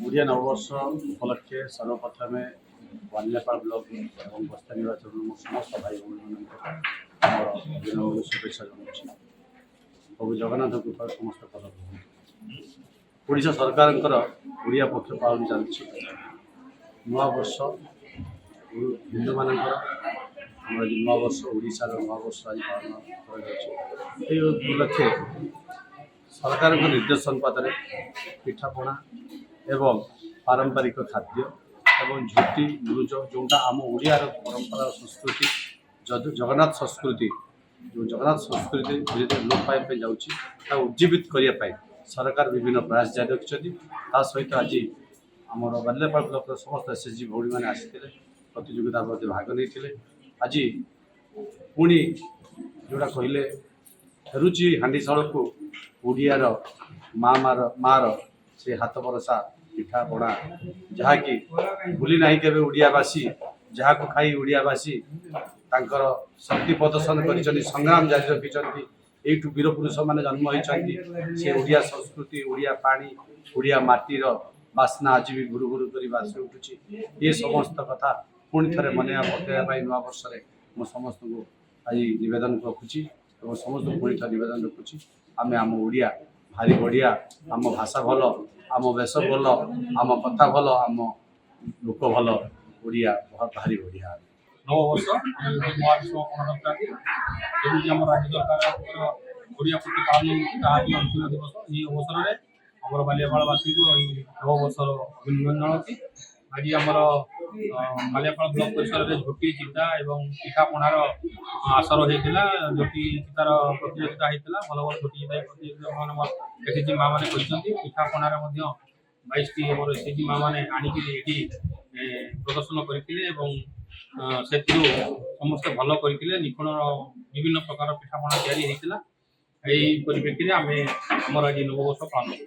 ଓଡ଼ିଆ ନବବର୍ଷ ଉପଲକ୍ଷେ ସର୍ବପ୍ରଥମେ ବାଲିଆପାଳ ବ୍ଲକ ଏବଂ ବସ୍ତା ନିର୍ବାଚନରୁ ମୁଁ ସମସ୍ତ ଭାଇ ଭଉଣୀମାନଙ୍କୁ ଆମର ଦିନକୁ ଶୁଭେଚ୍ଛା ଜଣାଉଛି। ପ୍ରଭୁ ଜଗନ୍ନାଥ କୃପାରୁ ସମସ୍ତ ଭଲ ରୁହନ୍ତୁ। ଓଡ଼ିଶା ସରକାରଙ୍କର ଓଡ଼ିଆ ପକ୍ଷ ପାଳନ ଚାଲିଛି। ନୂଆବର୍ଷ ହିନ୍ଦୁମାନଙ୍କର ଆମର ଆଜି ନୂଆବର୍ଷ, ଓଡ଼ିଶାର ନୂଆବର୍ଷ ଆଜି ପାଳନ କରାଯାଉଛି। ଏହି ଉପଲକ୍ଷେ ସରକାରଙ୍କ ନିର୍ଦ୍ଦେଶ ଅନୁପାତରେ ପିଠାପଣା ଏବଂ ପାରମ୍ପରିକ ଖାଦ୍ୟ ଏବଂ ଝୋଟି ମୁରୁଜ ଯେଉଁଟା ଆମ ଓଡ଼ିଆର ପରମ୍ପରା ସଂସ୍କୃତି ଜଗନ୍ନାଥ ସଂସ୍କୃତି ଜଗନ୍ନାଥ ସଂସ୍କୃତି ଧୀରେ ଧୀରେ ଲୋପ ପାଇବା ପାଇଁ ଯାଉଛି, ତାକୁ ଉଜ୍ଜୀବିତ କରିବା ପାଇଁ ସରକାର ବିଭିନ୍ନ ପ୍ରୟାସ ଜାରି ରଖିଛନ୍ତି। ତା ସହିତ ଆଜି ଆମର ବାଲିଆପାଳ ବ୍ଲକର ସମସ୍ତ SHG ଭଉଣୀମାନେ ଆସିଥିଲେ, ପ୍ରତିଯୋଗିତା ମଧ୍ୟ ଭାଗ ନେଇଥିଲେ। ଆଜି ପୁଣି ଯେଉଁଟା କହିଲେ ଫେରୁଛି ହାଣ୍ଡିଶାଳକୁ ଓଡ଼ିଆର ମାଆର ସେ ହାତ ବରସା ପିଠାପଣା, ଯାହାକି ଭୁଲି ନାହିଁ କେବେ ଓଡ଼ିଆବାସୀ, ଯାହାକୁ ଖାଇ ଓଡ଼ିଆବାସୀ ତାଙ୍କର ଶକ୍ତି ପ୍ରଦର୍ଶନ କରିଛନ୍ତି, ସଂଗ୍ରାମ ଜାରି ରଖିଛନ୍ତି। ଏଇଠୁ ବୀରପୁରୁଷମାନେ ଜନ୍ମ ହୋଇଛନ୍ତି। ସେ ଓଡ଼ିଆ ସଂସ୍କୃତି, ଓଡ଼ିଆ ପାଣି, ଓଡ଼ିଆ ମାଟିର ବାସ୍ନା ଆଜି ବି ଘୁରୁ ଘୁରୁ କରି ବାସି ଉଠୁଛି। ଏ ସମସ୍ତ କଥା ପୁଣି ଥରେ ମନେ ପକାଇବା ପାଇଁ ନୂଆବର୍ଷରେ ମୁଁ ସମସ୍ତଙ୍କୁ ଆଜି ନିବେଦନ ରଖୁଛି ଏବଂ ସମସ୍ତଙ୍କୁ ପୁଣି ଥରେ ନିବେଦନ ରଖୁଛି। ଆମେ ଆମ ଓଡ଼ିଆ ଭାରି ବଢ଼ିଆ, ଆମ ଭାଷା ଭଲ, ଆମ ବେଶ ଭଲ, ଆମ କଥା ଭଲ, ଆମ ଲୋକ ଭଲ, ଓଡ଼ିଆ ଭାରି ବଢ଼ିଆ। ନବବର୍ଷ ମହାବିଶ୍ଵ ଗଣତନ୍ତ୍ର ଯେମିତି ଆମ ରାଜ୍ୟ ସରକାରଙ୍କର ଓଡ଼ିଆ ପ୍ରତି ପାଳନ ହେଉଛି, ତାହା ବି ଅନ୍ତିମ ଦିବସ। ଏହି ଅବସରରେ ଆମର ବାଲିଆପାଳବାସୀଙ୍କୁ ଏହି ନବବର୍ଷର ଅଭିନନ୍ଦନ ଜଣାଉଛି। ଆଜି ଆମର ବାଲିଆପାଳ ବ୍ଲକ ପରିସରରେ ଝୋଟି ଚିତା ଏବଂ ପିଠାପଣାର ଆସର ହେଇଥିଲା। ଝୋଟି ଚିତାର ପ୍ରତିଯୋଗିତା ହେଇଥିଲା। ଭଲ ଭଲ ଝୋଟି ଚିତା ପ୍ରତିଯୋଗିତା SHG ମା ମାନେ କରିଛନ୍ତି। ପିଠାପଣାରେ ମଧ୍ୟ 22ଟି ଆମର SHG ମା ମାନେ ଆଣିକି ଏଠି ପ୍ରଦର୍ଶନ କରିଥିଲେ ଏବଂ ସେଥିରୁ ସମସ୍ତେ ଭଲ କରିଥିଲେ। ନିଖୁଣ ବିଭିନ୍ନ ପ୍ରକାର ପିଠାପଣା ତିଆରି ହେଇଥିଲା। ଏହି ପରିପ୍ରେକ୍ଷୀରେ ଆମେ ଆମର ଆଜି ନବବର୍ଷ ପାଳନ କରୁ।